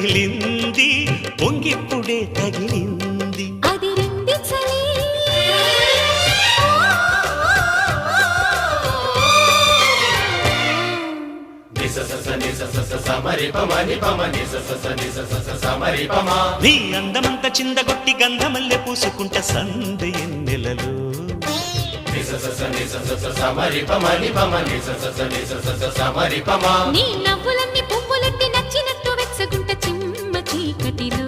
రగిలింది పొంగిప్పుడే తగిలింది అది రంది చలి నీ అందమంత చిందగొట్టి గంధమల్లె పూసుకుంట సంద ఎన్నెలలో నీ నవ్వులన్నీ పువ్వులెట్టి నచ్చినట్టు వెచ్చగుంట చిమ్మ చీకటిలో